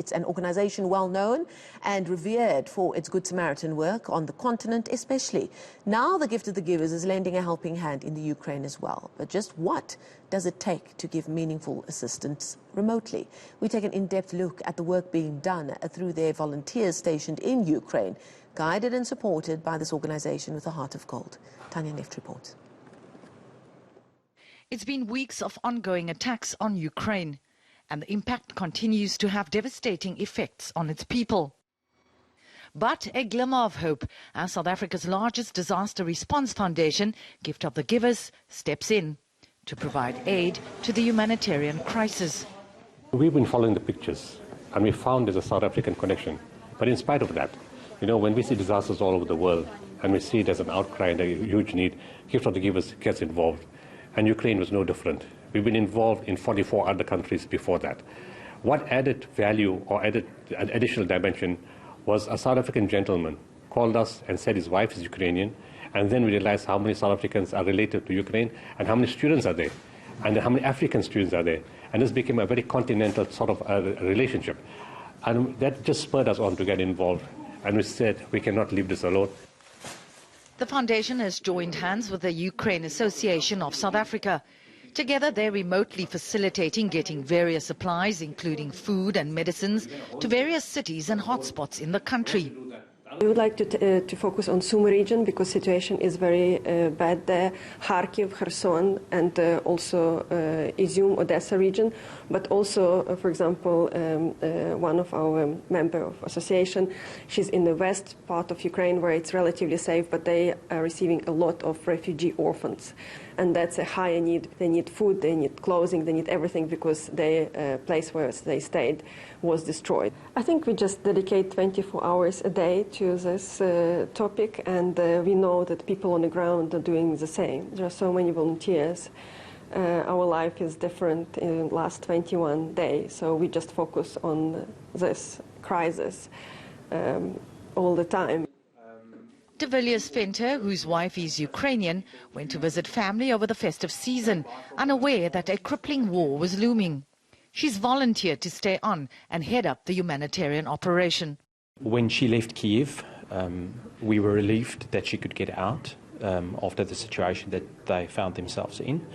It's an organization well known and revered for its Good Samaritan work on the continent especially. Now the Gift of the Givers is lending a helping hand in the Ukraine as well. But just what does it take to give meaningful assistance remotely? We take an in-depth look at the work being done through their volunteers stationed in Ukraine, guided and supported by this organization with a heart of gold. Tanya Nefdt reports. It's been weeks of ongoing attacks on Ukraine, and the impact continues to have devastating effects on its people. But a glimmer of hope as South Africa's largest disaster response foundation, Gift of the Givers, steps in to provide aid to the humanitarian crisis. We've been following the pictures and we found there's a South African connection. But in spite of that, when we see disasters all over the world and we see there's an outcry and a huge need, Gift of the Givers gets involved. And Ukraine was no different. We've been involved in 44 other countries before that. What added value or added an additional dimension was a South African gentleman called us and said his wife is Ukrainian, and then we realized how many South Africans are related to Ukraine and how many students are there, and how many African students are there. And this became a very continental sort of relationship. And that just spurred us on to get involved. And we said, we cannot leave this alone. The foundation has joined hands with the Ukraine Association of South Africa. Together, they're remotely facilitating getting various supplies, including food and medicines, to various cities and hotspots in the country. We would like to focus on Sumy region because situation is very bad there, Kharkiv, Kherson, and also Izium, Odessa region. But also, for example, one of our member of association, she's in the west part of Ukraine where it's relatively safe, but they are receiving a lot of refugee orphans. And that's a higher need. They need food, they need clothing, they need everything because the place where they stayed was destroyed. I think we just dedicate 24 hours a day to this topic, and we know that people on the ground are doing the same. There are so many volunteers. Our life is different in the last 21 days, so we just focus on this crisis all the time. De Villiers Venter, whose wife is Ukrainian, went to visit family over the festive season, unaware that a crippling war was looming. She's volunteered to stay on and head up the humanitarian operation. When she left Kiev, we were relieved that she could get out after the situation that they found themselves in.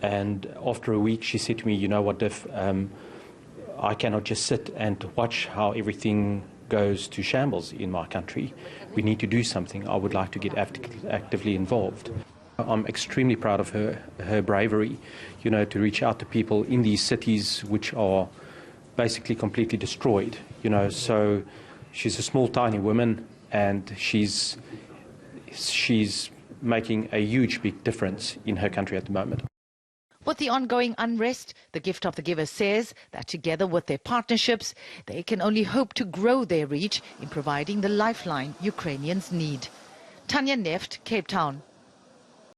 And after a week, she said to me, you know what, Div, I cannot just sit and watch how everything goes to shambles in my country. We need to do something. I would like to get actively involved. I'm extremely proud of her bravery, to reach out to people in these cities which are basically completely destroyed, So she's a small, tiny woman, and she's making a huge, big difference in her country at the moment. With the ongoing unrest, the Gift of the Giver says that together with their partnerships, they can only hope to grow their reach in providing the lifeline Ukrainians need. Tanya Nefdt, Cape Town.